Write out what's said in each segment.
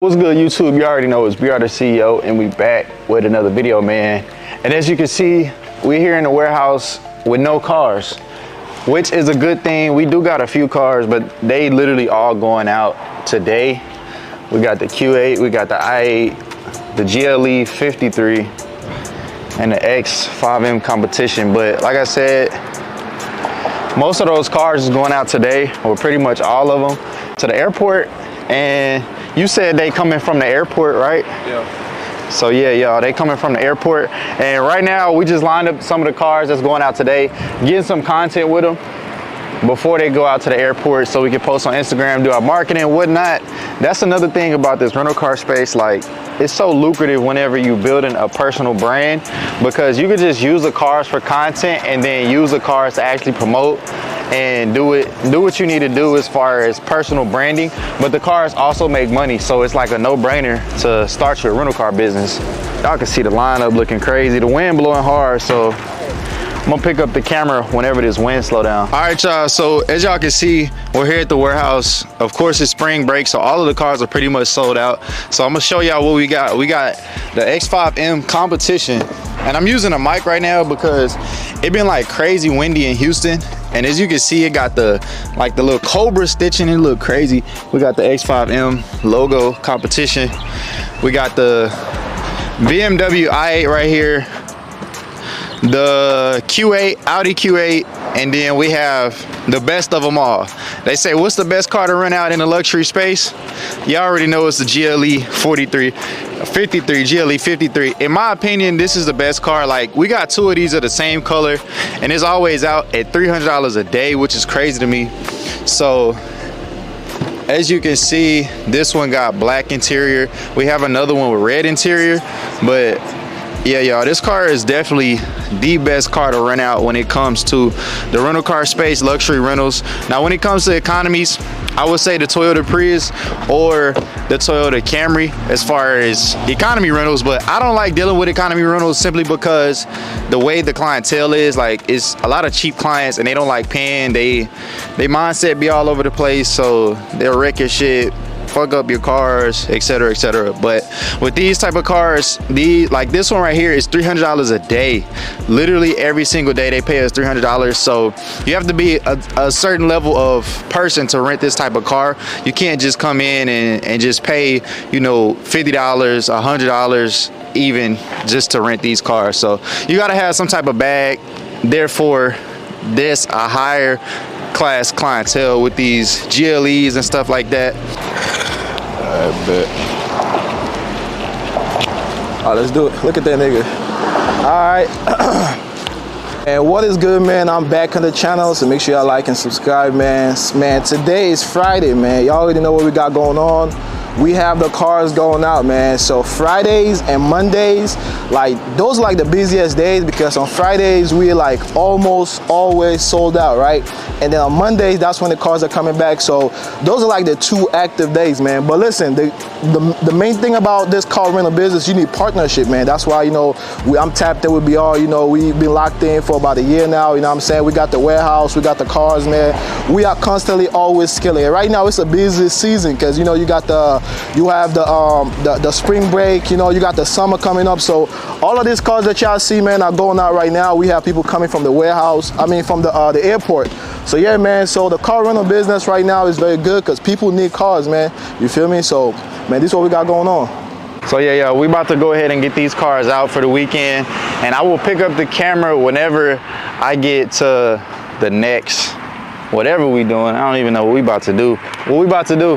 What's good, YouTube? You already know it's BR the CEO, and we back with another video, man. And as you can see, we're here in the warehouse with no cars, which is a good thing. We do got a few cars, but they literally all going out today. We got the Q8, we got the i8, the GLE 53, and the X5M competition. But like I said, most of those cars is going out today, or pretty much all of them, to the airport. And you said they coming from the airport, right? Yeah. So yeah, y'all, they coming from the airport. And right now, we just lined up some of the cars that's going out today, getting some content with them before they go out to the airport so we can post on Instagram, do our marketing and whatnot. That's another thing about this rental car space. Like, it's so lucrative whenever you building a personal brand, because you could just use the cars for content and then use the cars to actually promote and do what you need to do as far as personal branding. But the cars also make money, so it's like a no-brainer to start your rental car business. Y'all can see the lineup looking crazy. The wind blowing hard, so I'm gonna pick up the camera whenever this wind slow down. All right, y'all, so as y'all can see, we're here at the warehouse. Of course, it's spring break, so all of the cars are pretty much sold out. So I'm gonna show y'all what we got. We got the X5M competition, and I'm using a mic right now because it been like crazy windy in Houston. And as you can see, it got the little Cobra stitching. It look crazy. We got the X5M logo competition. We got the BMW i8 right here, the Q8, Audi Q8, and then we have the best of them all. They say, what's the best car to rent out in the luxury space? You already know it's the GLE 53, GLE 53. In my opinion, this is the best car. Like, we got two of these of the same color, and it's always out at $300 a day, which is crazy to me. So as you can see, this one got black interior. We have another one with red interior, but yeah, y'all, this car is definitely the best car to rent out when it comes to the rental car space, luxury rentals. Now, when it comes to economies, I would say the Toyota Prius or the Toyota Camry as far as economy rentals. But I don't like dealing with economy rentals simply because the way the clientele is, like, it's a lot of cheap clients and they don't like paying. They mindset be all over the place, so they'll wreck your shit, fuck up your cars, etc., etc. But with these type of cars, like this one right here is $300 a day. Literally every single day they pay us $300. So you have to be a certain level of person to rent this type of car. You can't just come in and just pay, you know, $50, $100 even just to rent these cars. So you got to have some type of bag. Therefore, there's a higher class clientele with these GLEs and stuff like that. I bet. All right, let's do it. Look at that nigga. All right. And what is good, man? I'm back on the channel, so make sure y'all like and subscribe, man. Man, today is Friday, man. Y'all already know what we got going on. We have the cars going out, man. So Fridays and Mondays, like, those are like the busiest days, because on Fridays we're like almost always sold out, right? And then on Mondays, that's when the cars are coming back. So those are like the two active days, man. But listen, the main thing about this car rental business, you need partnership, man. That's why, you know, I'm tapped in with BR. You know, we've been locked in for about a year now. You know what I'm saying? We got the warehouse, we got the cars, man. We are constantly always scaling. Right now it's a busy season because, you know, you have the spring break, you know, you got the summer coming up. So all of these cars that y'all see, man, are going out right now. We have people coming from the warehouse, from the airport. So yeah, man, so the car rental business right now is very good because people need cars, man. You feel me? So, man, this is what we got going on. So yeah, we about to go ahead and get these cars out for the weekend, and I will pick up the camera whenever I get to the next whatever we doing. I don't even know what we about to do. What we about to do?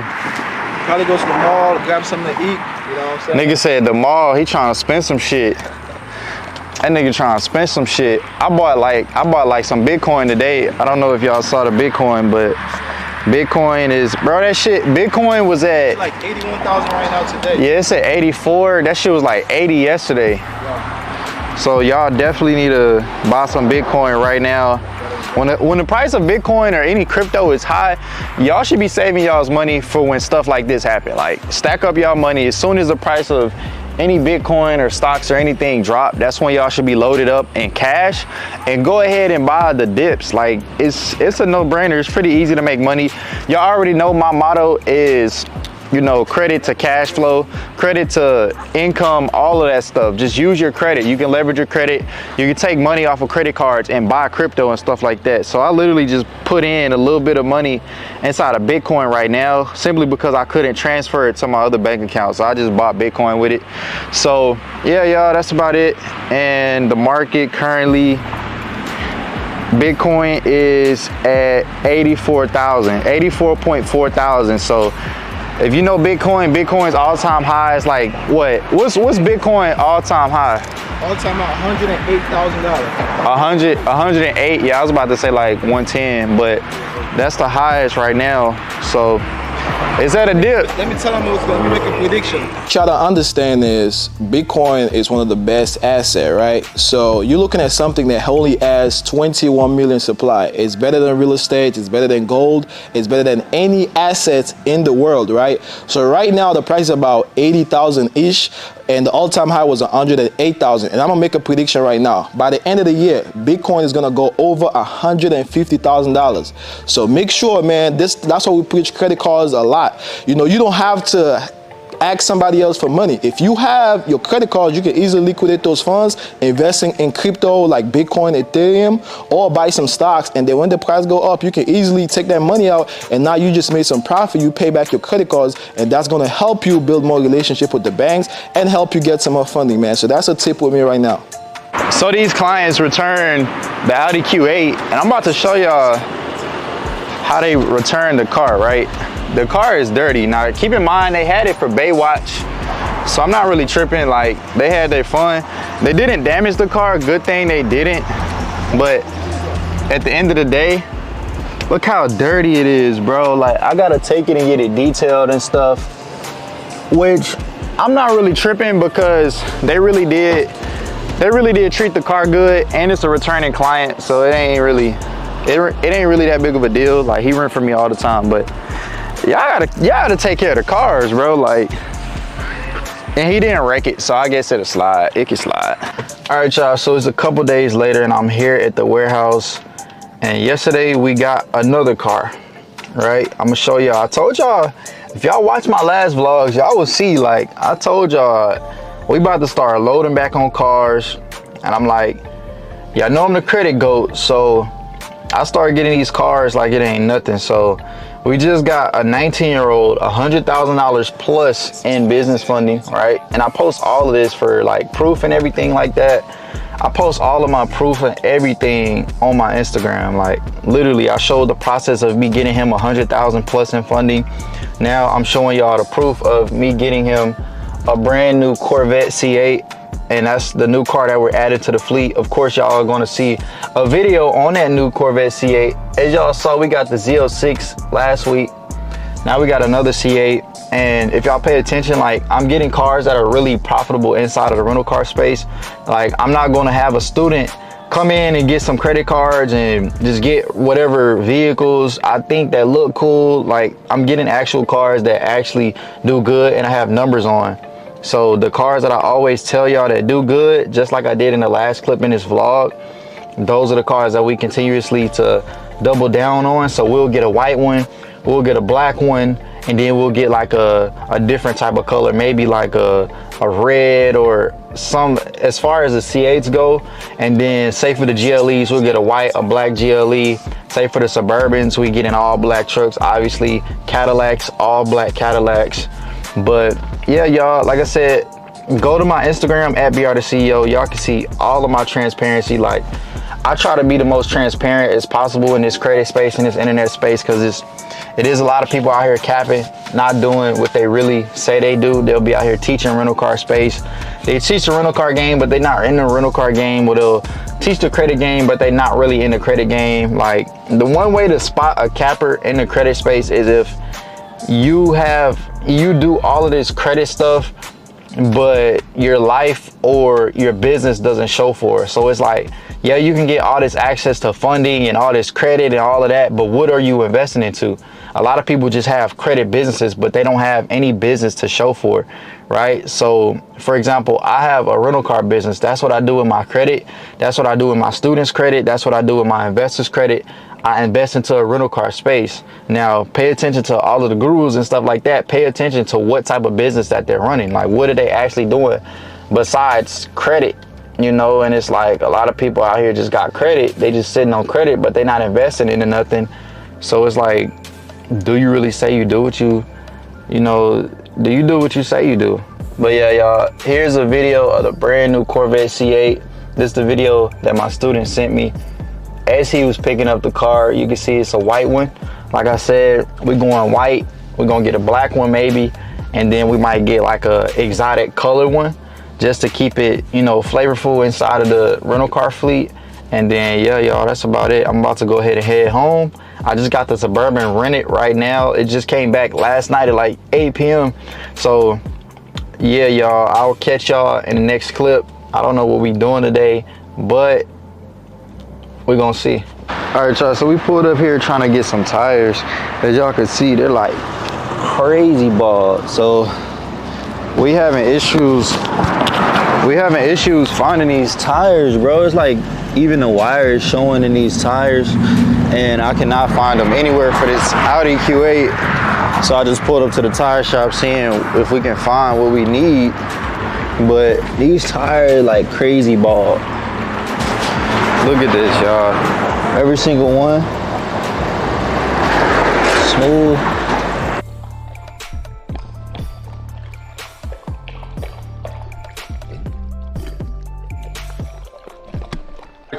Probably go to the mall, grab something to eat, you know what I'm saying? Nigga said the mall, he trying to spend some shit. That nigga trying to spend some shit. I bought like some Bitcoin today. I don't know if y'all saw the Bitcoin, but Bitcoin is, bro, that shit, Bitcoin was at, it's like 81,000 right now today. Yeah, it's at 84. That shit was like 80 yesterday. Yeah. So y'all definitely need to buy some Bitcoin right now. When the price of Bitcoin or any crypto is high, y'all should be saving y'all's money for when stuff like this happen. Like, stack up y'all money. As soon as the price of any Bitcoin or stocks or anything drop, that's when y'all should be loaded up in cash and go ahead and buy the dips. Like, it's a no-brainer. It's pretty easy to make money. Y'all already know my motto is you know, credit to cash flow, credit to income, all of that stuff. Just use your credit. You can leverage your credit. You can take money off of credit cards and buy crypto and stuff like that. So I literally just put in a little bit of money inside of Bitcoin right now, simply because I couldn't transfer it to my other bank account. So I just bought Bitcoin with it. So yeah, y'all, that's about it. And the market currently, Bitcoin is at 84.4 thousand. So if you know Bitcoin, Bitcoin's all-time high is like what? What's Bitcoin all-time high? All-time high, $108,000. 108. Yeah, I was about to say like 110, but that's the highest right now. So it's at a dip. Let me tell them what's going to make a prediction. What y'all to understand is Bitcoin is one of the best assets, right? So you're looking at something that only has 21 million supply. It's better than real estate. It's better than gold. It's better than any assets in the world, right? So right now the price is about 80,000-ish. And the all-time high was 108,000. And I'm gonna make a prediction right now. By the end of the year, Bitcoin is gonna go over $150,000. So make sure, man, that's why we preach credit cards a lot. You know, you don't have to ask somebody else for money. If you have your credit cards, you can easily liquidate those funds, investing in crypto like Bitcoin, Ethereum, or buy some stocks. And then when the price go up, you can easily take that money out, and now you just made some profit. You pay back your credit cards, and that's gonna help you build more relationship with the banks and help you get some more funding, man. So that's a tip with me right now. So these clients returned the Audi Q8, and I'm about to show y'all how they return the car, right? The car is dirty. Now, keep in mind, they had it for Baywatch, so I'm not really tripping. Like, they had their fun. They didn't damage the car. Good thing they didn't. But at the end of the day, look how dirty it is, bro. Like, I gotta take it and get it detailed and stuff, which I'm not really tripping, because they really did treat the car good, and it's a returning client, so it ain't really that big of a deal. Like, he rent for me all the time, but y'all gotta take care of the cars, bro. Like, and he didn't wreck it, so I guess it'll slide. It can slide. All right, y'all, so it's a couple days later, and I'm here at the warehouse, and yesterday we got another car, right? I'm gonna show y'all. I told y'all, if y'all watch my last vlogs, y'all will see, like, I told y'all we about to start loading back on cars, and I'm like, y'all know I'm the credit goat, so I started getting these cars like it ain't nothing. So we just got a 19-year-old, $100,000 plus in business funding, right? And I post all of this for like proof and everything like that. I post all of my proof and everything on my Instagram. Like, literally, I showed the process of me getting him 100,000 plus in funding. Now I'm showing y'all the proof of me getting him a brand new Corvette C8, and that's the new car that we're added to the fleet. Of course, y'all are going to see a video on that new Corvette C8. As y'all saw, we got the Z06 last week. Now we got another C8. And if y'all pay attention, like, I'm getting cars that are really profitable inside of the rental car space. Like, I'm not going to have a student come in and get some credit cards and just get whatever vehicles I think that look cool. Like, I'm getting actual cars that actually do good and I have numbers on. So the cars that I always tell y'all that do good, just like I did in the last clip in this vlog, those are the cars that we continuously to double down on. So we'll get a white one, we'll get a black one, and then we'll get like a different type of color, maybe like a red or some, as far as the C8s go. And then say for the GLEs, we'll get a white, a black GLE. Say for the Suburbans, we get in all black trucks. Obviously Cadillacs, all black Cadillacs. But yeah, y'all, like I said, go to my Instagram at BRTheCEO. Y'all can see all of my transparency. Like, I try to be the most transparent as possible in this credit space, in this internet space, because it is a lot of people out here capping, not doing what they really say they do. They'll be out here teaching rental car space. They teach the rental car game, but they're not in the rental car game. Or they'll teach the credit game, but they're not really in the credit game. Like, the one way to spot a capper in the credit space is if you do all of this credit stuff, but your life or your business doesn't show for it. So it's like, yeah, you can get all this access to funding and all this credit and all of that, but what are you investing into? A lot of people just have credit businesses, but they don't have any business to show for it, right? So for example, I have a rental car business. That's what I do with my credit. That's what I do with my students' credit. That's what I do with my investors' credit. I invest into a rental car space. Now, pay attention to all of the gurus and stuff like that. Pay attention to what type of business that they're running. Like, what are they actually doing besides credit? You know, and it's like a lot of people out here just got credit. They just sitting on credit, but they're not investing into nothing. So it's like, do you really say you do what you know, do you do what you say you do? But yeah, y'all, here's a video of the brand new Corvette C8. This is the video that my student sent me. As he was picking up the car, you can see it's a white one. Like I said, we're going white. We're gonna get a black one maybe, and then we might get like a exotic color one, just to keep it, you know, flavorful inside of the rental car fleet. And then yeah, y'all, that's about it. I'm about to go ahead and head home. I just got the Suburban rented right now. It just came back last night at like 8 p.m. So yeah, y'all, I'll catch y'all in the next clip. I don't know what we doing today, but we're gonna see. All right, y'all, so we pulled up here trying to get some tires. As y'all can see, they're like crazy bald. So we having issues finding these tires, bro. It's like even the wire is showing in these tires, and I cannot find them anywhere for this Audi Q8. So I just pulled up to the tire shop seeing if we can find what we need. But these tires like crazy bald. Look at this, y'all. Every single one smooth.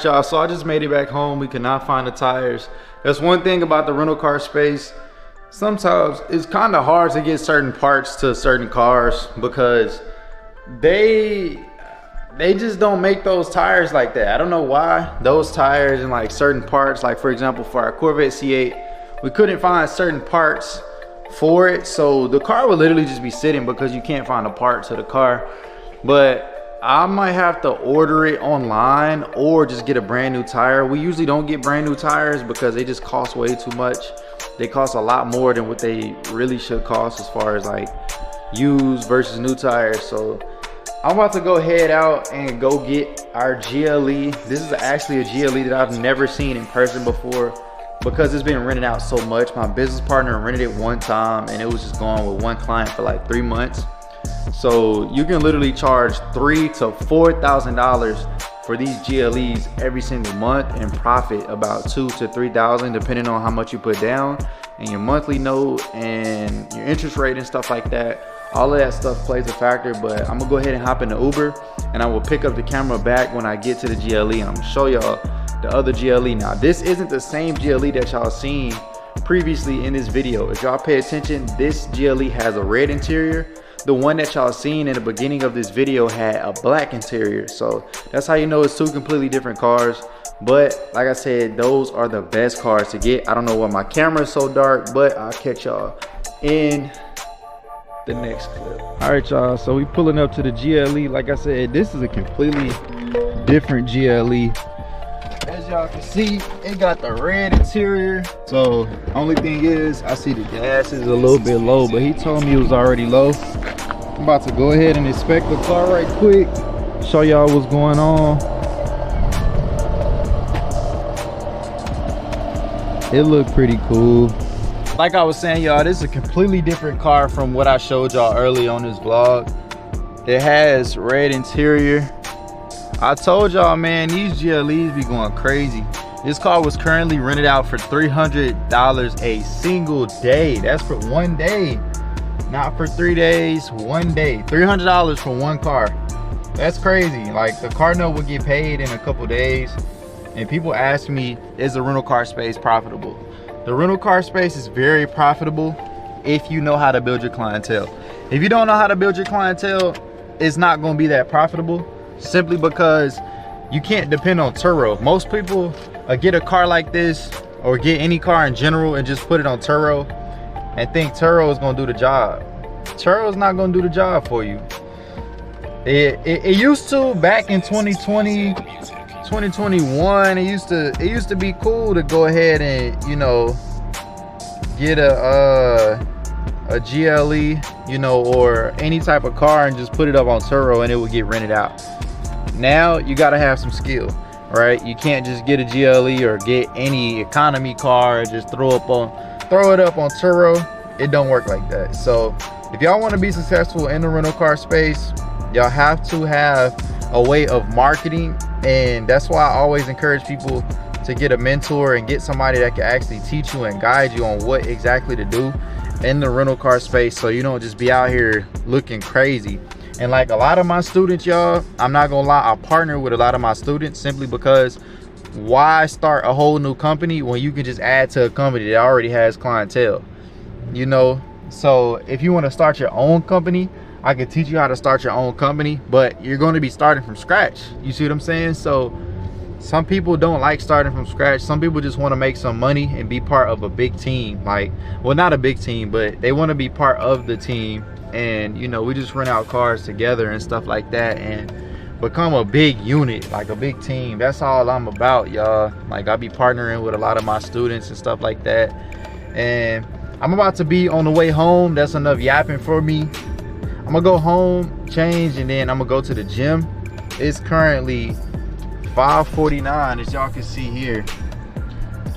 Y'all, so I just made it back home. We could not find the tires. That's one thing about the rental car space. Sometimes it's kind of hard to get certain parts to certain cars because they just don't make those tires like that. I don't know why. Those tires and like certain parts, like for example for our Corvette C8, we couldn't find certain parts for it, so the car would literally just be sitting because you can't find a part to the car. But I might have to order it online or just get a brand new tire. We usually don't get brand new tires because they just cost way too much. They cost a lot more than what they really should cost as far as like used versus new tires. So I'm about to go head out and go get our GLE. This is actually a GLE that I've never seen in person before because it's been rented out so much. My business partner rented it one time and it was just going with one client for like 3 months. So you can literally charge $3,000 to $4,000 for these GLEs every single month and profit about $2,000 to $3,000 depending on how much you put down and your monthly note and your interest rate and stuff like that. All of that stuff plays a factor, but I'm gonna go ahead and hop in the Uber and I will pick up the camera back when I get to the GLE and I'm gonna show y'all the other GLE. Now this isn't the same GLE that y'all seen previously in this video. If y'all pay attention, this GLE has a red interior. The one that y'all seen in the beginning of this video had a black interior. So that's how you know it's two completely different cars. But like I said, those are the best cars to get. I don't know why my camera is so dark, but I'll catch y'all in the next clip. All right, y'all, so we pulling up to the GLE. Like I said, this is a completely different GLE. As y'all can see, it got the red interior. So only thing is, I see the gas is a little bit low, but he told me it was already low. I'm about to go ahead and inspect the car right quick, show y'all what's going on. It looked pretty cool. Like I was saying, y'all, this is a completely different car from what I showed y'all earlier on this vlog. It has red interior. I told y'all, man, these GLEs be going crazy. This car was currently rented out for $300 a single day. That's for one day, not for 3 days, one day. $300 for one car. That's crazy. Like, the car note would get paid in a couple days. And people ask me, is the rental car space profitable? The rental car space is very profitable if you know how to build your clientele. If you don't know how to build your clientele, it's not going to be that profitable, simply because you can't depend on Turo. Most people get a car like this or get any car in general and just put it on Turo and think Turo is going to do the job. Turo is not going to do the job for you. It used to back in 2020, 2021. It used to be cool to go ahead and, you know, get a GLE, you know, or any type of car and just put it up on Turo and it would get rented out. Now you got to have some skill. right? You can't just get a GLE or get any economy car and just throw it up on Turo. It don't work like that. So if y'all want to be successful in the rental car space, y'all have to have a way of marketing, and that's why I always encourage people to get a mentor and get somebody that can actually teach you and guide you on what exactly to do in the rental car space, so you don't just be out here looking crazy. And like a lot of my students, y'all, I'm not gonna lie, I partner with a lot of my students simply because why start a whole new company when you can just add to a company that already has clientele, you know? So if you want to start your own company, I can teach you how to start your own company, but you're going to be starting from scratch. You see what I'm saying? So some people don't like starting from scratch. Some people just want to make some money and be part of a big team. Like, well, not a big team, but they want to be part of the team. And, you know, we just rent out cars together and stuff like that and become a big unit, like a big team. That's all I'm about, y'all. Like, I be partnering with a lot of my students and stuff like that. And I'm about to be on the way home. That's enough yapping for me. I'm gonna go home, change, and then I'm gonna go to the gym. It's currently 5:49, as y'all can see here,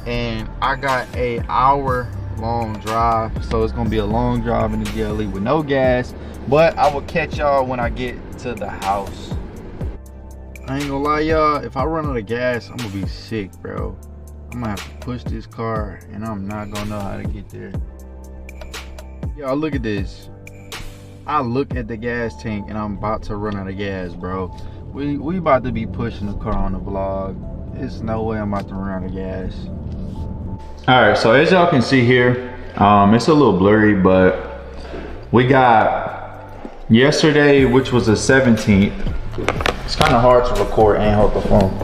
and I got a hour-long drive, so it's gonna be a long drive in the GLE with no gas. But I will catch y'all when I get to the house. I ain't gonna lie, y'all. If I run out of gas, I'm gonna be sick, bro. I'm gonna have to push this car, and I'm not gonna know how to get there. Y'all, look at this. I look at the gas tank and I'm about to run out of gas, bro. We about to be pushing the car on the vlog. There's no way I'm about to run out of gas. All right, so as y'all can see here, it's a little blurry, but we got yesterday, which was the 17th. It's kind of hard to record and hold the phone.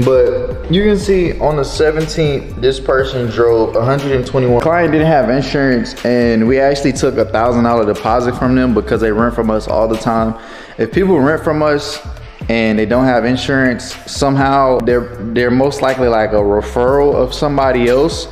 But you can see on the 17th, this person drove 121. Client didn't have insurance, and we actually took a $1,000 deposit from them because they rent from us all the time. If people rent from us and they don't have insurance, somehow they're most likely like a referral of somebody else.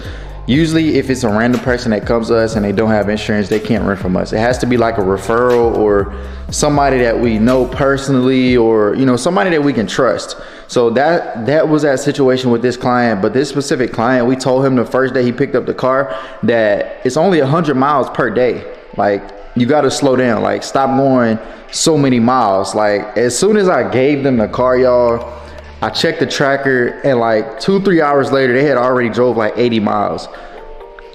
Usually if it's a random person that comes to us and they don't have insurance, they can't rent from us. It has to be like a referral or somebody that we know personally, or, you know, somebody that we can trust. So that was that situation with this client. But this specific client, we told him the first day he picked up the car that it's only 100 miles per day. Like, you got to slow down, like stop going so many miles. Like, as soon as I gave them the car, y'all, I checked the tracker, and like 2-3 hours later, they had already drove like 80 miles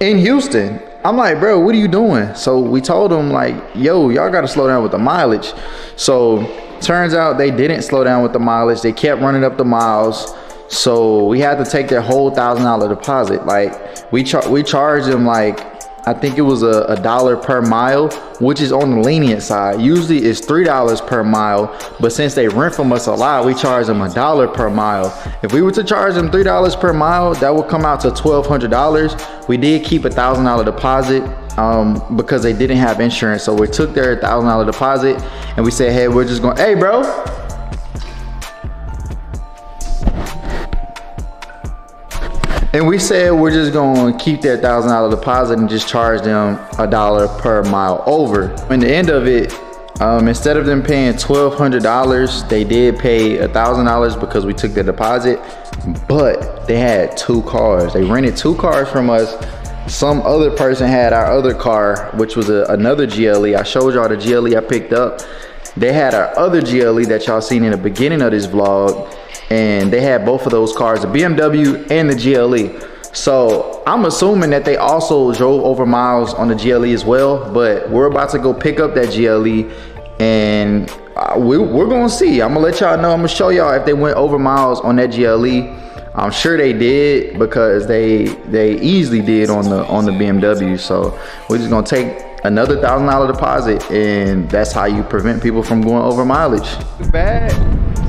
in Houston. I'm like, bro, what are you doing? So we told them like, yo, y'all got to slow down with the mileage. So turns out they didn't slow down with the mileage. They kept running up the miles. So we had to take their whole $1,000 deposit. Like, we charged them like, I think it was a $1 per mile, which is on the lenient side. Usually it's $3 per mile, but since they rent from us a lot, we charge them $1 per mile. If we were to charge them $3 per mile, that would come out to $1,200. We did keep a $1,000 deposit because they didn't have insurance. So we took their $1,000 deposit and we said, hey, we're just going, hey, bro. And we said we're just gonna keep their $1,000 deposit and just charge them $1 per mile over. In the end of it, instead of them paying $1,200, they did pay $1,000 because we took their deposit. But they had 2 cars. They rented 2 cars from us. Some other person had our other car, which was another GLE. I showed y'all the GLE I picked up. They had our other GLE that y'all seen in the beginning of this vlog. And they had both of those cars, the BMW and the GLE. So I'm assuming that they also drove over miles on the GLE as well, but we're about to go pick up that GLE and we're gonna see. I'm gonna let y'all know, I'm gonna show y'all if they went over miles on that GLE. I'm sure they did because they easily did on the BMW. So we're just gonna take another $1,000 deposit, and that's how you prevent people from going over mileage. Bad.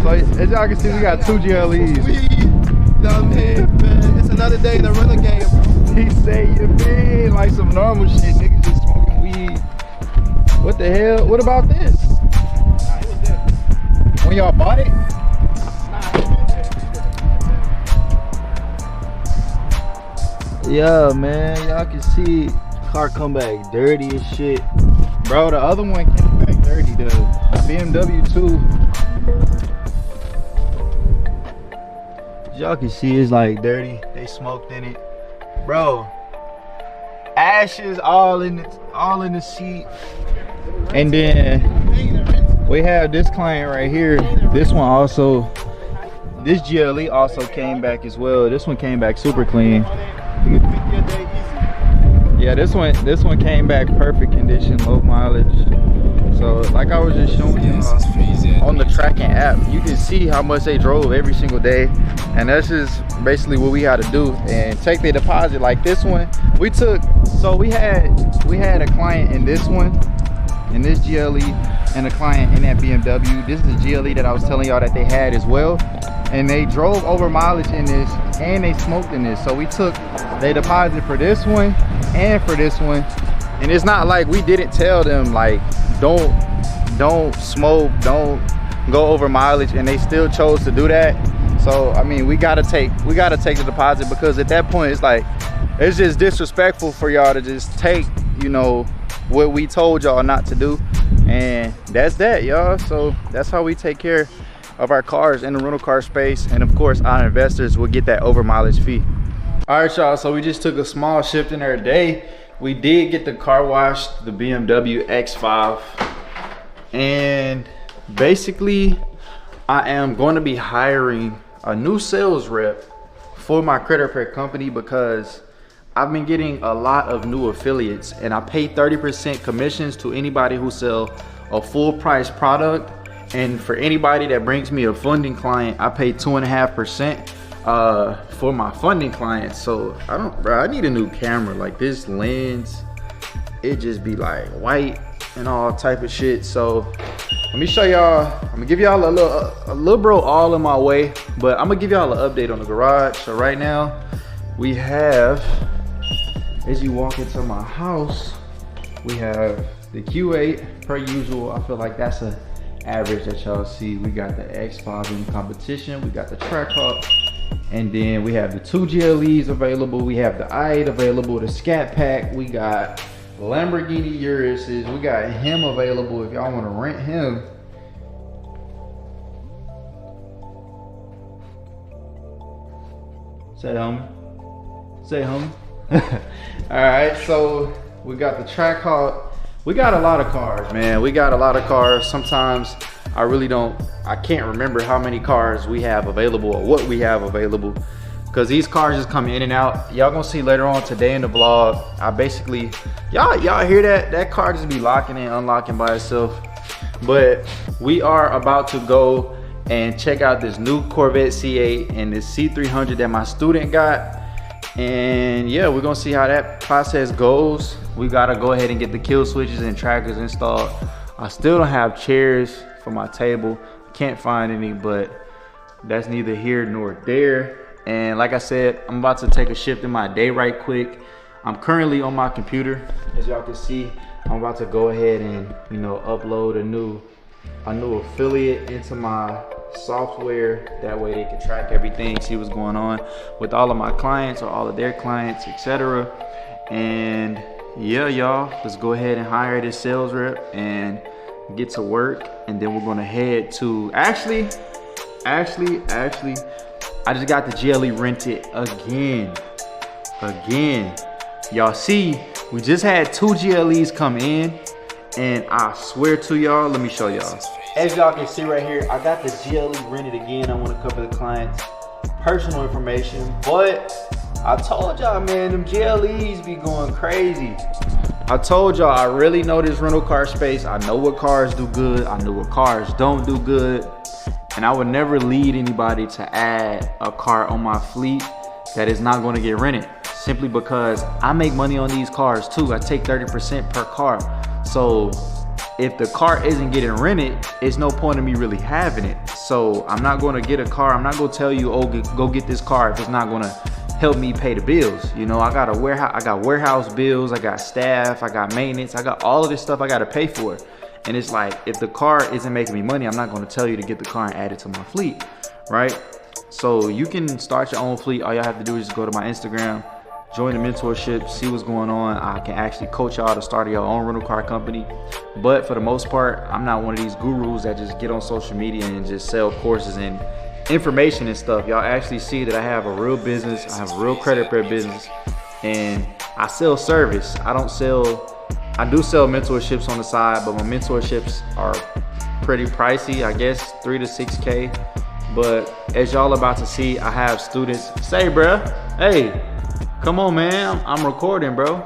So as y'all can see, we got 2 GLEs. Man. It's another day in the rental game. He say you mean like some normal shit, niggas just smoking weed. What the hell? What about this? Nah, it was there. When y'all bought it? Yeah, man, y'all can see car come back dirty as shit. Bro, the other one came back dirty. The BMW 2. Y'all can see it's like dirty. They smoked in it, bro. Ashes all in the seat. And then we have this client right here. This one also, this GLE also came back as well. This one came back super clean. Yeah, this one came back perfect condition, low mileage. So like I was just showing you on the tracking app, you can see how much they drove every single day, and that's just basically what we had to do. And take the deposit. Like this one we took, so we had a client in this one, in this GLE, and a client in that BMW. This is the GLE that I was telling y'all that they had as well, and they drove over mileage in this and they smoked in this. So we took their deposit for this one and for this one. And it's not like we didn't tell them like don't smoke, don't go over mileage, and they still chose to do that. So I mean, we gotta take the deposit, because at that point it's like, it's just disrespectful for y'all to just take, you know, what we told y'all not to do. And that's that, y'all. So that's how we take care of our cars in the rental car space. And of course our investors will get that over mileage fee. All right, y'all, so we just took a small shift in our day. We did get the car washed, the BMW X5, and basically I am going to be hiring a new sales rep for my credit repair company, because I've been getting a lot of new affiliates, and I pay 30% commissions to anybody who sell a full price product. And for anybody that brings me a funding client, I pay 2.5% for my funding clients. So I need a new camera. Like this lens, it just be like white and all type of shit. So let me show y'all. I'm gonna give y'all a little bro all in my way, but I'm gonna give y'all an update on the garage. So right now we have, as you walk into my house, we have the Q8 per usual. I feel like that's a average that y'all see. We got the X5 in competition. We got the Trackhawk. And then we have the 2 GLEs available. We have the i8 available, the Scat Pack. We got Lamborghini Urises. We got him available if y'all want to rent him. Say homie. Say homie. All right, so we got the Trackhawk. We got a lot of cars, man. We got a lot of cars. Sometimes I can't remember how many cars we have available or what we have available, because these cars just come in and out. Y'all gonna see later on today in the vlog, I basically, y'all hear that car just be locking and unlocking by itself. But we are about to go and check out this new Corvette C8 and this C300 that my student got. And yeah, we're gonna see how that process goes. We gotta go ahead and get the kill switches and trackers installed. I still don't have chairs for my table. Can't find any, but that's neither here nor there. And like I said, I'm about to take a shift in my day right quick. I'm currently on my computer. As y'all can see, I'm about to go ahead and, you know, upload a new affiliate into my software. That way they can track everything, see what's going on with all of my clients or all of their clients, etc. And yeah, y'all, let's go ahead and hire this sales rep and get to work. And then we're gonna head to, actually, I just got the GLE rented again. Y'all see, we just had 2 GLEs come in, and I swear to y'all, let me show y'all. As y'all can see right here, I got the GLE rented again. I want to cover the client's personal information, but I told y'all, man, them GLEs be going crazy. I told y'all, I really know this rental car space. I know what cars do good. I know what cars don't do good. And I would never lead anybody to add a car on my fleet that is not going to get rented, simply because I make money on these cars too. I take 30% per car. So if the car isn't getting rented, it's no point in me really having it. So I'm not going to get a car. I'm not going to tell you, oh, go get this car if it's not going to help me pay the bills. You know, I got warehouse bills, I got staff, I got maintenance, I got all of this stuff I got to pay for. And it's like, if the car isn't making me money, I'm not going to tell you to get the car and add it to my fleet, right? So you can start your own fleet. All y'all have to do is just go to my Instagram, join the mentorship, see what's going on. I can actually coach y'all to start your own rental car company. But for the most part, I'm not one of these gurus that just get on social media and just sell courses and information and stuff, y'all actually see that I have a real business. I have a real credit repair business, and I sell service. I do sell mentorships on the side, but my mentorships are pretty pricey, I guess 3 to 6K. But as y'all about to see, I have students. Say, bruh, hey, come on, man, I'm recording, bro.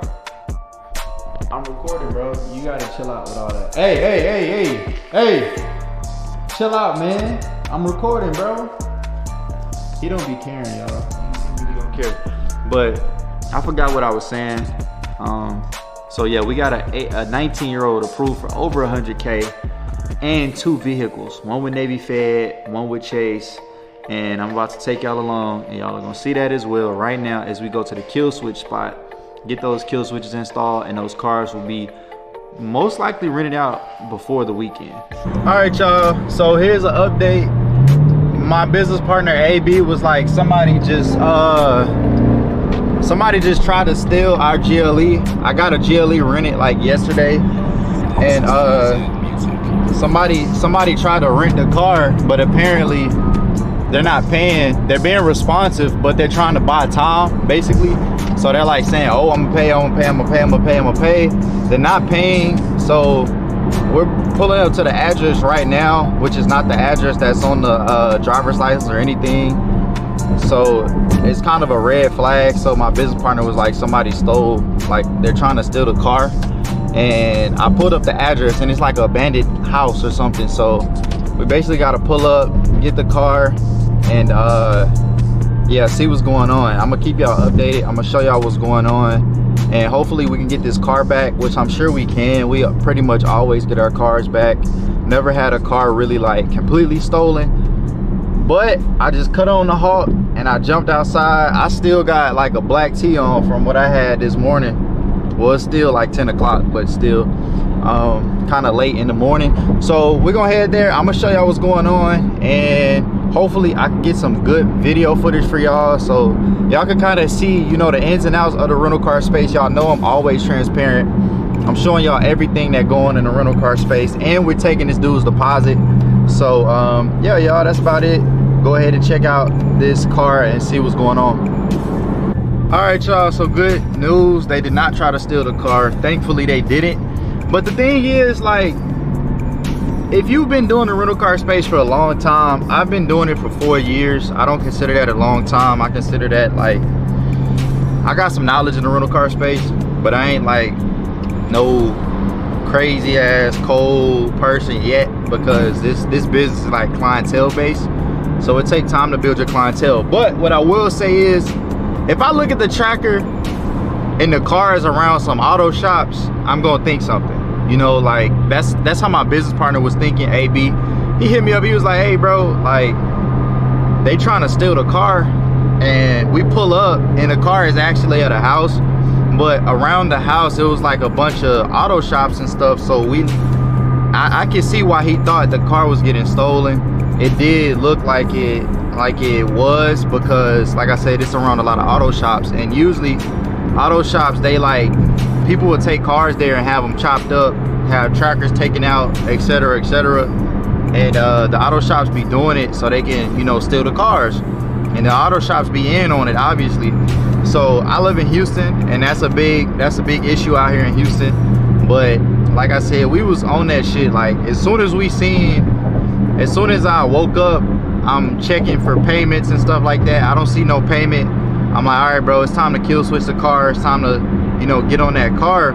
I'm recording, bro. You gotta chill out with all that. Hey, chill out, man. I'm recording, bro. He don't be caring, y'all. He really don't care. But I forgot what I was saying. So yeah, we got a 19-year-old approved for over 100K and 2 vehicles. One with Navy Fed, one with Chase. And I'm about to take y'all along, and y'all are gonna see that as well right now as we go to the kill switch spot, get those kill switches installed, and those cars will be most likely rented out before the weekend. All right, y'all, so here's an update. My business partner AB was like, somebody just tried to steal our GLE. I got a GLE rented like yesterday, and somebody tried to rent the car, but apparently they're not paying. They're being responsive, but they're trying to buy time, basically. So they're like saying, oh, I'm gonna pay. They're not paying. So we're pulling up to the address right now, which is not the address that's on the driver's license or anything. So it's kind of a red flag. So my business partner was like, somebody stole, like they're trying to steal the car. And I pulled up the address, and it's like an abandoned house or something. So we basically got to pull up, get the car, and yeah, see what's going on. I'm gonna keep y'all updated. I'm gonna show y'all what's going on, and hopefully we can get this car back, which I'm sure we can. We pretty much always get our cars back. Never had a car really like completely stolen, but I just cut on the halt and I jumped outside. I still got like a black tee on from what I had this morning. Well, it's still like 10 o'clock, but still kind of late in the morning. So we're gonna head there. I'm gonna show y'all what's going on, and hopefully I can get some good video footage for y'all, so y'all can kind of see, you know, the ins and outs of the rental car space. Y'all know I'm always transparent. I'm showing y'all everything that going in the rental car space, and we're taking this dude's deposit. So yeah, y'all, that's about it. Go ahead and check out this car and see what's going on. All right, y'all, so good news. They did not try to steal the car. Thankfully they didn't. But the thing is, like, if you've been doing the rental car space for a long time, I've been doing it for 4 years. I don't consider that a long time. I consider that like, I got some knowledge in the rental car space, but I ain't like no crazy ass cold person yet, because this business is like clientele based. So it takes time to build your clientele. But what I will say is, if I look at the tracker and the cars around some auto shops, I'm gonna think something. You know, like that's how my business partner was thinking. AB, he hit me up, he was like, hey bro, like they trying to steal the car. And we pull up and the car is actually at a house, but around the house it was like a bunch of auto shops and stuff. So I can see why he thought the car was getting stolen. It did look like it was, because like I said, it's around a lot of auto shops, and usually auto shops, they like, people will take cars there and have them chopped up, have trackers taken out, etc, etc, and the auto shops be doing it so they can, you know, steal the cars, and the auto shops be in on it, obviously. So I live in Houston, and that's a big issue out here in Houston. But like I said, we was on that shit. Like as soon as I woke up, I'm checking for payments and stuff like that. I don't see no payment. I'm like, all right, bro, it's time to kill switch the car. It's time to, you know, get on that car.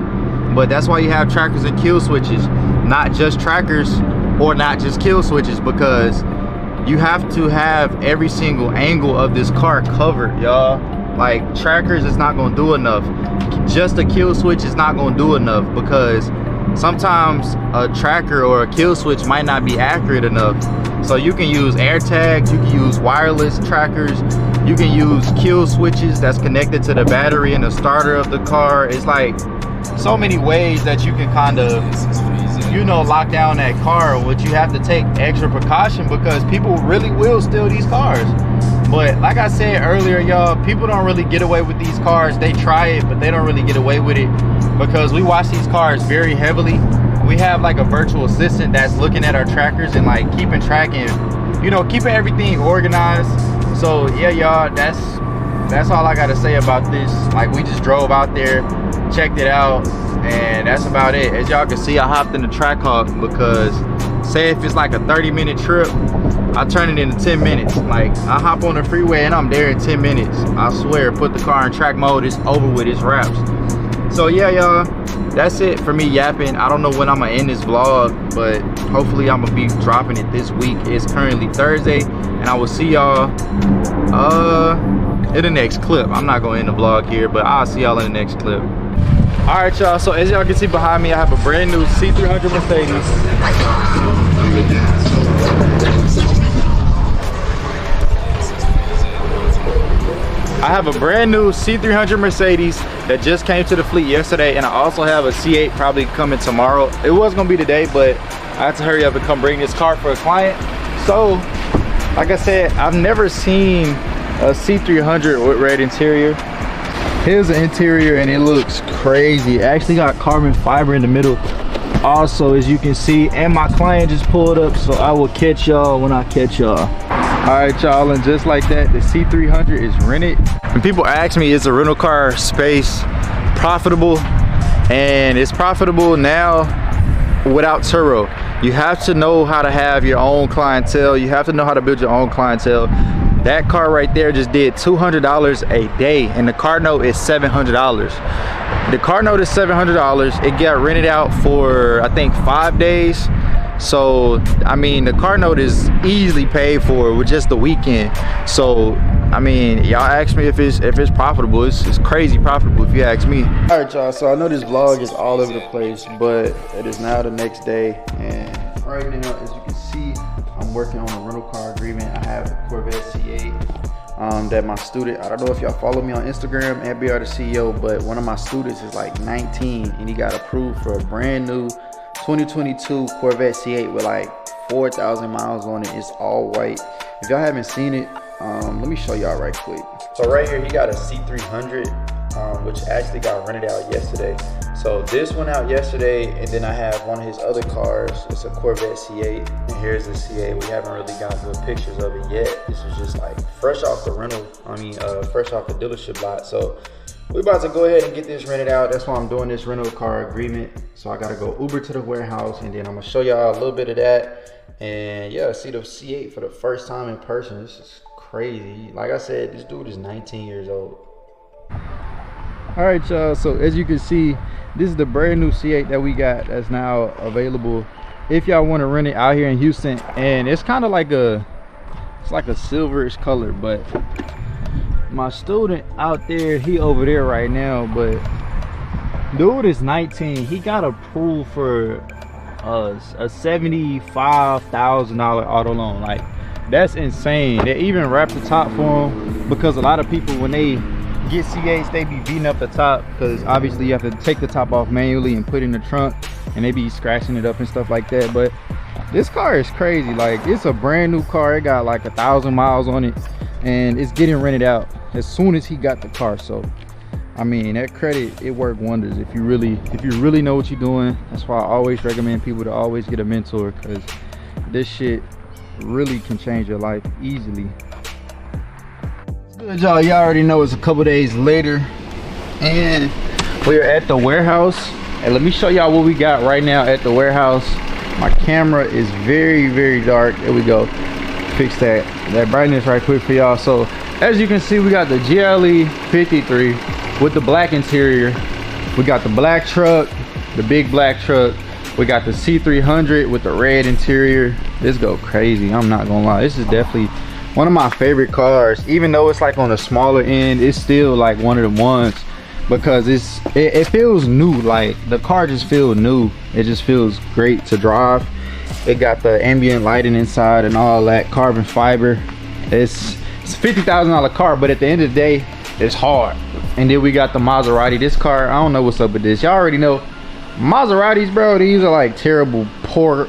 But that's why you have trackers and kill switches, not just trackers or not just kill switches, because you have to have every single angle of this car covered, y'all. Like trackers is not gonna do enough. Just a kill switch is not gonna do enough, because sometimes a tracker or a kill switch might not be accurate enough. So you can use air tags, you can use wireless trackers, you can use kill switches that's connected to the battery and the starter of the car. It's like so many ways that you can kind of, you know, lock down that car, but you have to take extra precaution because people really will steal these cars. But like I said earlier, y'all, people don't really get away with these cars. They try it, but they don't really get away with it because we watch these cars very heavily. We have like a virtual assistant that's looking at our trackers and like keeping track and you know, keeping everything organized. So yeah, y'all, that's all I gotta say about this. Like, we just drove out there, checked it out, and that's about it. As y'all can see, I hopped in the Trackhawk because say if it's like a 30-minute trip, I turn it into 10 minutes. Like, I hop on the freeway and I'm there in 10 minutes. I swear, put the car in track mode, it's over with, it's wraps. So yeah, y'all, that's it for me yapping. I don't know when I'm gonna end this vlog, but hopefully I'm gonna be dropping it this week. It's currently Thursday, and I will see y'all in the next clip. I'm not gonna end the vlog here, but I'll see y'all in the next clip. All right, y'all, so as y'all can see behind me, I have a brand new C300 Mercedes. I have a brand new C300 Mercedes that just came to the fleet yesterday, and I also have a C8 probably coming tomorrow. It was gonna be today, but I had to hurry up and come bring this car for a client. So, like I said, I've never seen a C300 with red interior. Here's the interior, and it looks crazy. It actually got carbon fiber in the middle also, as you can see, and my client just pulled up, so I will catch y'all when I catch y'all. All right, y'all, and just like that, the C300 is rented. And people ask me, is the rental car space profitable? And it's profitable now without Turo. You have to know how to have your own clientele. You have to know how to build your own clientele. That car right there just did $200 a day, and the car note is $700. The car note is $700. It got rented out for, I think, 5 days. So, I mean, the car note is easily paid for with just the weekend. So, I mean, y'all ask me if it's profitable. It's crazy profitable if you ask me. All right, y'all, so I know this vlog is all over the place, but it is now the next day, and right now, as you can see, I'm working on a rental car agreement. I have a Corvette C8 that my student, I don't know if y'all follow me on Instagram, ABR the CEO, but one of my students is like 19, and he got approved for a brand new 2022 Corvette C8 with like 4,000 miles on it. It's all white. If y'all haven't seen it, let me show y'all right quick. So right here, he got a C300, which actually got rented out yesterday. So this went out yesterday, and then I have one of his other cars. It's a Corvette C8, and here's the C8. We haven't really got good pictures of it yet. This is just like fresh off the rental, fresh off the dealership lot. So we're about to go ahead and get this rented out. That's why I'm doing this rental car agreement. So I gotta go Uber to the warehouse, and then I'm gonna show y'all a little bit of that. And yeah, see the C8 for the first time in person. This is crazy. Like I said, this dude is 19 years old. All right, y'all, so as you can see, this is the brand new C8 that we got that's now available if y'all want to rent it out here in Houston. And it's kind of like it's like a silverish color, but my student out there, he over there right now, but dude is 19. He got approved for a $75,000 auto loan. Like, that's insane. They even wrapped the top for him, because a lot of people, when they get C8s, they be beating up the top, because obviously you have to take the top off manually and put it in the trunk, and they be scratching it up and stuff like that. But this car is crazy. Like, it's a brand new car. It got like 1,000 miles on it, and it's getting rented out as soon as he got the car. So I mean, that credit, it worked wonders if you really know what you're doing. That's why I always recommend people to always get a mentor, because this shit really can change your life easily. Good, y'all already know it's a couple days later, and we're at the warehouse. And let me show y'all what we got right now at the warehouse. My camera is very, very dark. There we go. Fix that brightness right quick for y'all. So as you can see, we got the GLE 53 with the black interior. We got the black truck, the big black truck. We got the C300 with the red interior. This go crazy, I'm not gonna lie. This is definitely one of my favorite cars. Even though it's like on the smaller end, it's still like one of the ones, because it feels new. Like, the car just feels new. It just feels great to drive. It got the ambient lighting inside and all that, carbon fiber. It's a $50,000 car, but at the end of the day, it's hard. And then we got the Maserati. This car, I don't know what's up with this. Y'all already know Maseratis, bro. These are like terrible, poor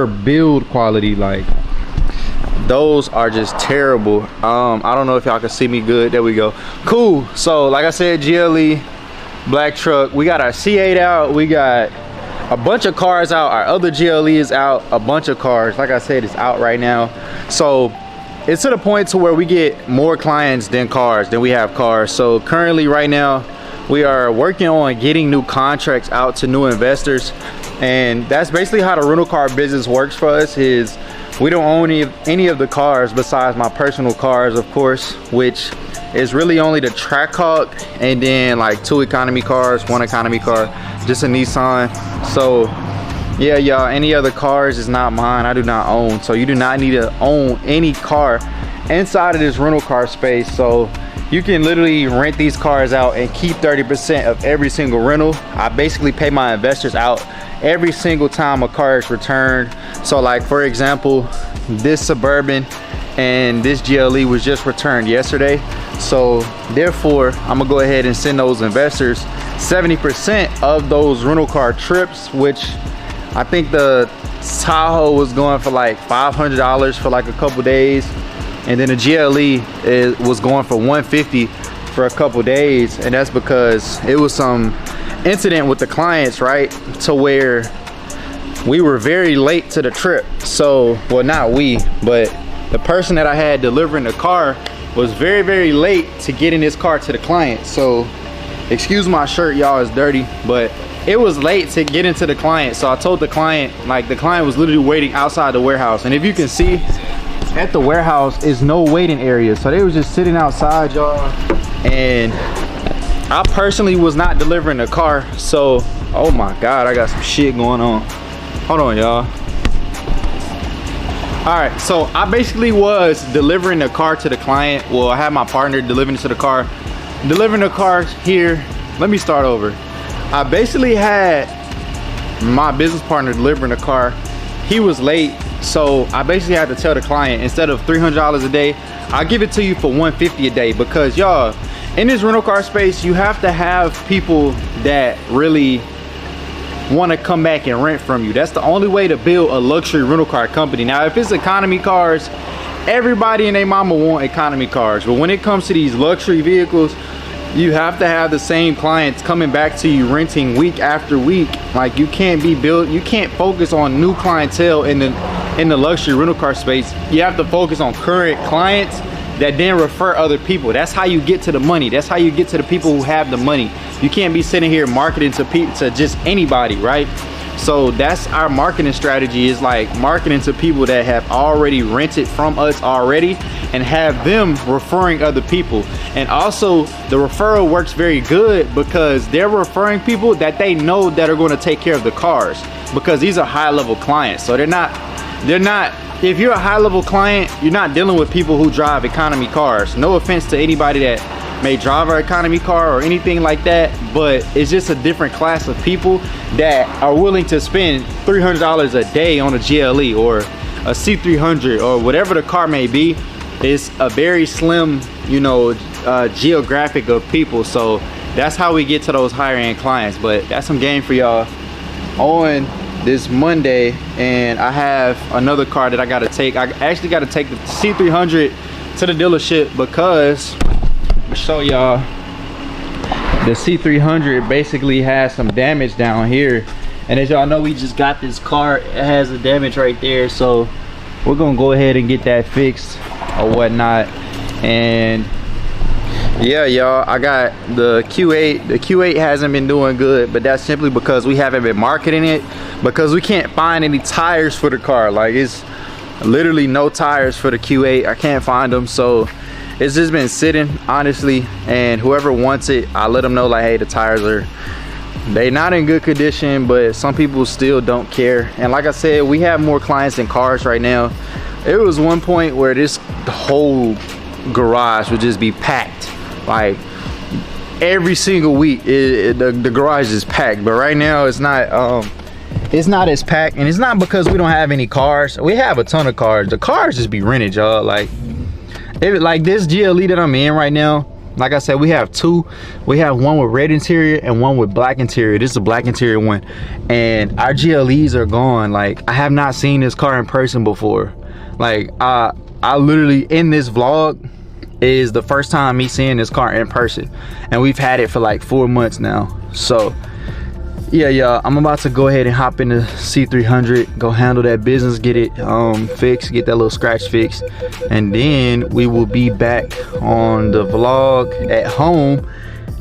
build quality. Like, those are just terrible. I don't know if y'all can see me good. There we go. Cool. So like I said, GLE black truck. We got our C8 out. We got a bunch of cars out. Our other GLE is out. A bunch of cars, like I said, is out right now. So it's to the point to where we get more clients than we have cars. So currently right now we are working on getting new contracts out to new investors, and that's basically how the rental car business works for us. Is we don't own any of the cars besides my personal cars, of course, which is really only the Trackhawk, and then like 2 economy cars, 1 economy car, just a Nissan. So yeah, y'all, any other cars is not mine. I do not own. So you do not need to own any car inside of this rental car space. So you can literally rent these cars out and keep 30% of every single rental. I basically pay my investors out every single time a car is returned. So like, for example, this Suburban and this GLE was just returned yesterday. So therefore, I'm gonna go ahead and send those investors 70% of those rental car trips, which I think the Tahoe was going for like $500 for like a couple days, and then the GLE was going for $150 for a couple days. And that's because it was some incident with the clients, right, to where we were very late to the trip. So, well, not we, but the person that I had delivering the car was very, very late to getting this car to the client. So excuse my shirt, y'all, it's dirty, but it was late to get into the client. So I told the client, like, the client was literally waiting outside the warehouse, and if you can see at the warehouse is no waiting area. So they was just sitting outside, y'all, and I personally was not delivering the car. So, oh my God, I got some shit going on. Hold on, y'all. All right, so I basically was delivering the car to the client. Well, I had my partner delivering to the car, delivering the car here. Let me start over. I basically had my business partner delivering the car. He was late, so I basically had to tell the client, instead of $300 a day, I'll give it to you for $150 a day. Because y'all, in this rental car space, you have to have people that really want to come back and rent from you. That's the only way to build a luxury rental car company. Now, if it's economy cars, everybody and their mama want economy cars, but when it comes to these luxury vehicles, you have to have the same clients coming back to you, renting week after week. Like, you can't focus on new clientele in the luxury rental car space. You have to focus on current clients that then refer other people. That's how you get to the money. That's how you get to the people who have the money. You can't be sitting here marketing to just anybody, right? So that's our marketing strategy, is like marketing to people that have already rented from us already, and have them referring other people. And also the referral works very good because they're referring people that they know that are going to take care of the cars, because these are high level clients. So they're not, if you're a high level client, you're not dealing with people who drive economy cars. No offense to anybody that may drive an economy car or anything like that, but it's just a different class of people that are willing to spend $300 a day on a GLE or a C300 or whatever the car may be. It's a very slim, you know, geographic of people. So that's how we get to those higher end clients. But that's some game for y'all on this Monday. And I have another car that I got to take. I actually got to take the C300 to the dealership because, I'll show y'all, the C300 basically has some damage down here. And as y'all know, we just got this car, it has a damage right there. So we're gonna go ahead and get that fixed or whatnot. And yeah, y'all, I got the Q8. The Q8 hasn't been doing good, but that's simply because we haven't been marketing it, because we can't find any tires for the car. Like, it's literally no tires for the Q8. I can't find them. So it's just been sitting, honestly, and whoever wants it, I let them know, like, hey, the tires they not in good condition, but some people still don't care. And like I said, we have more clients than cars right now. It was one point where the whole garage would just be packed. Like, every single week the garage is packed. But right now it's not as packed, and it's not because we don't have any cars. We have a ton of cars. The cars just be rented, y'all. Like this GLE that I'm in right now, like I said, we have two. We have one with red interior and one with black interior. This is a black interior one, and our GLEs are gone. Like, I have not seen this car in person before. Like, I literally, in this vlog is the first time me seeing this car in person, and we've had it for like 4 months now. So Yeah, y'all, I'm about to go ahead and hop in the C300, go handle that business, get it fixed, get that little scratch fixed, and then we will be back on the vlog at home,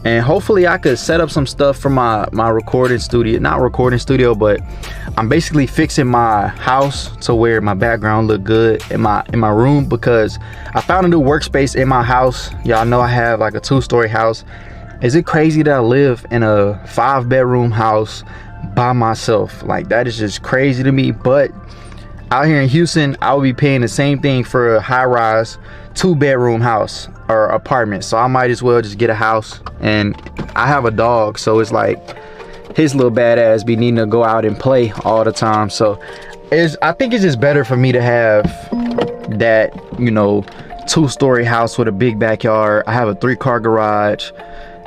and hopefully I could set up some stuff for my recording studio. Not recording studio, but I'm basically fixing my house to where my background look good in my room, because I found a new workspace in my house. Y'all know I have like a 2-story house. Is it crazy that I live in a 5-bedroom house by myself? Like, that is just crazy to me. But out here in Houston, I would be paying the same thing for a high-rise 2-bedroom house or apartment. So I might as well just get a house. And I have a dog, so it's like his little badass be needing to go out and play all the time. So I think it's just better for me to have that, you know, 2-story house with a big backyard. I have a 3-car garage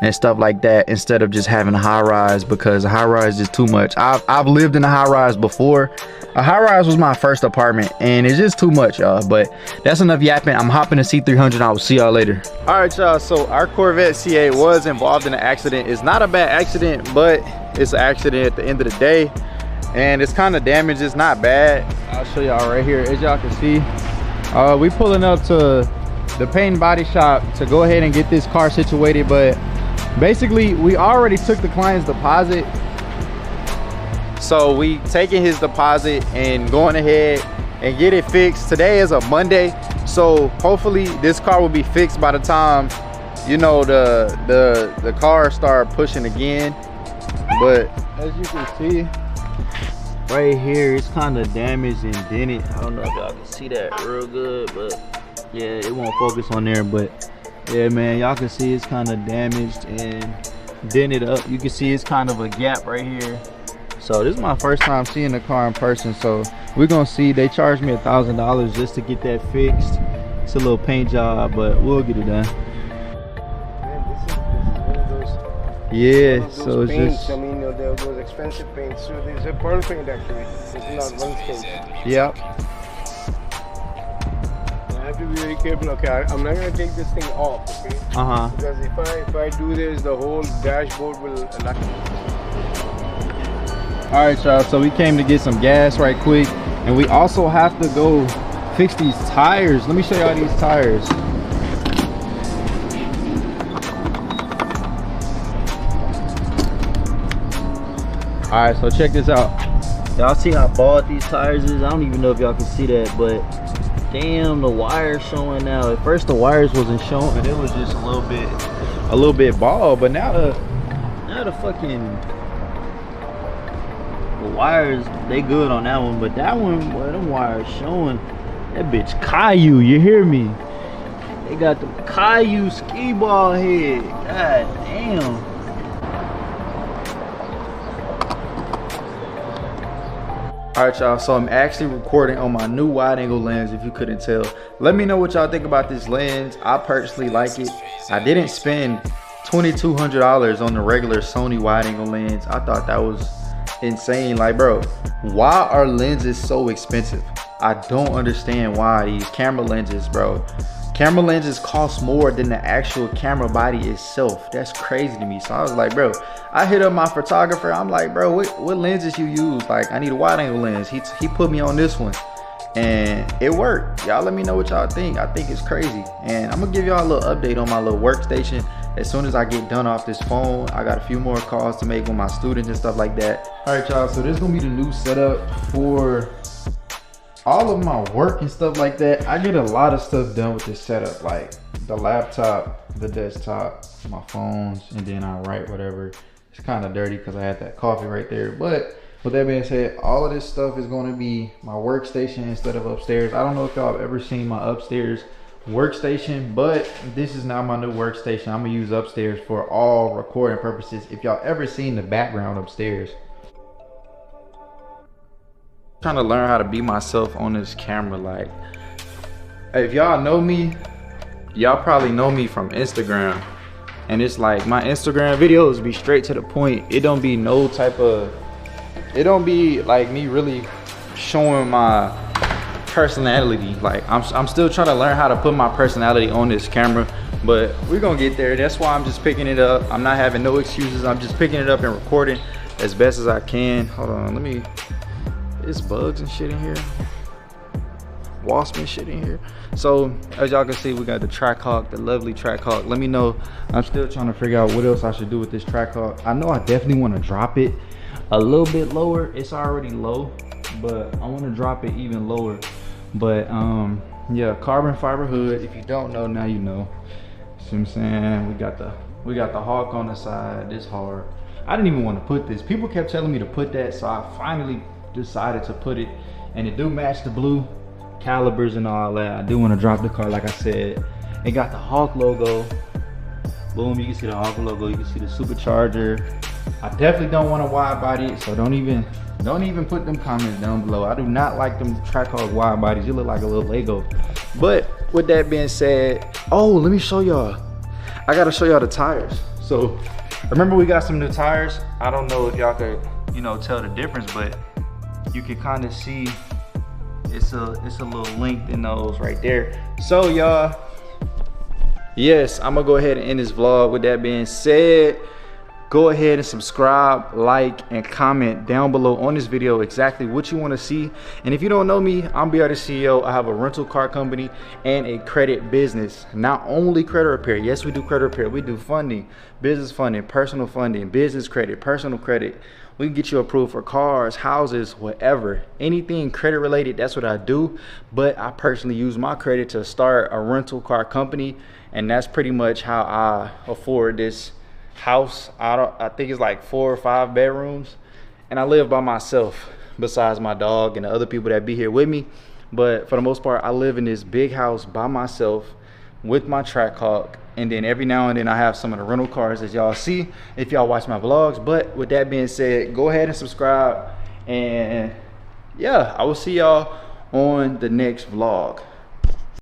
and stuff like that, instead of just having a high rise, because a high rise is too much. I've lived in a high rise before. A high rise was my first apartment, and it's just too much, y'all. But that's enough yapping. I'm hopping the C300. I will see y'all later. All right, y'all, so our Corvette C8 was involved in an accident. It's not a bad accident, but it's an accident at the end of the day, and it's kind of damaged. It's not bad. I'll show y'all right here. As y'all can see, we pulling up to the paint and body shop to go ahead and get this car situated, but basically we already took the client's deposit, so we taking his deposit and going ahead and get it fixed. Today is a Monday, so hopefully this car will be fixed by the time, you know, the car start pushing again. But as you can see right here, it's kind of damaged and dented. I don't know if y'all can see that real good, but yeah, it won't focus on there. But yeah, man, y'all can see it's kind of damaged and dented up. You can see it's kind of a gap right here. So this is my first time seeing the car in person, so we're gonna see. They charged me $1,000 just to get that fixed. It's a little paint job, but we'll get it done. Man, this is one of those. Yeah, One of those so it's paints, just. I mean, those expensive paints. So there's a pearl paint actually. This is not one stage. Yep. I have to be very careful. Okay, I'm not gonna take this thing off. Okay. Because if I do this, the whole dashboard will. All right, y'all, so we came to get some gas right quick, and we also have to go fix these tires. Let me show y'all these tires. All right, so check this out. Y'all see how bald these tires is? I don't even know if y'all can see that, but damn, the wire's showing now. At first the wires wasn't showing, it was just a little bit bald, but now the fucking wires, they good on that one. But that one, boy, them wires showing. That bitch Caillou, you hear me? They got the Caillou ski ball head. God damn. All right, y'all, so I'm actually recording on my new wide angle lens, if you couldn't tell. Let me know what y'all think about this lens. I personally like it. I didn't spend $2,200 on the regular Sony wide angle lens. I thought that was insane. Like, bro, why are lenses so expensive? I don't understand why these camera lenses, bro. Camera lenses cost more than the actual camera body itself. That's crazy to me. So I was like, bro, I hit up my photographer. I'm like, bro, what lenses you use? Like, I need a wide angle lens. He put me on this one, and it worked. Y'all let me know what y'all think. I think it's crazy. And I'm gonna give y'all a little update on my little workstation as soon as I get done off this phone. I got a few more calls to make with my students and stuff like that. All right, y'all, so this is gonna be the new setup for all of my work and stuff like that. I get a lot of stuff done with this setup, like the laptop, the desktop, my phones, and then I write whatever. It's kind of dirty because I had that coffee right there. But with that being said, all of this stuff is going to be my workstation instead of upstairs. I don't know if y'all have ever seen my upstairs workstation, but this is now my new workstation. I'm gonna use upstairs for all recording purposes. If y'all ever seen the background upstairs, trying to learn how to be myself on this camera. Like, if y'all know me, y'all probably know me from Instagram, and it's like my Instagram videos be straight to the point. It don't be no type of, it don't be like me really showing my personality. Like, I'm still trying to learn how to put my personality on this camera, but we're gonna get there. That's why I'm just picking it up. I'm not having no excuses. I'm just picking it up and recording. as best as I can. Hold on, let me, there's bugs and shit in here. Wasp and shit in here. So as y'all can see, we got the Trackhawk, the lovely Trackhawk. Let me know, I'm still trying to figure out what else I should do with this Trackhawk. I know I definitely want to drop it a little bit lower. It's already low, but I want to drop it even lower. But yeah, carbon fiber hood. If you don't know, now you know. See what I'm saying? We got the Hawk on the side. This hard. I didn't even want to put this. People kept telling me to put that, so I finally decided to put it, and it do match the blue calibers and all that. I do want to drop the car, like I said. It got the Hawk logo. Boom, you can see the Hawk logo. You can see the supercharger. I definitely don't want to wide body it, so don't even put them comments down below. I do not like them Trackhawk wide bodies. You look like a little Lego. But with that being said, oh, let me show y'all. I gotta show y'all the tires. So remember, we got some new tires. I don't know if y'all could, you know, tell the difference, but you can kind of see it's a little length in those right there. So y'all, yes, I'm gonna go ahead and end this vlog. With that being said, go ahead and subscribe, like, and comment down below on this video exactly what you want to see. And if you don't know me, I'm BR the CEO. I have a rental car company and a credit business. Not only credit repair. Yes, we do credit repair. We do funding, business funding, personal funding, business credit, personal credit. We can get you approved for cars, houses, whatever. Anything credit related, that's what I do. But I personally use my credit to start a rental car company. And that's pretty much how I afford this house. I think it's like 4 or 5 bedrooms, and I live by myself besides my dog and the other people that be here with me. But for the most part, I live in this big house by myself with my Trackhawk, and then every now and then I have some of the rental cars as y'all see if y'all watch my vlogs. But with that being said, go ahead and subscribe, and yeah, I will see y'all on the next vlog.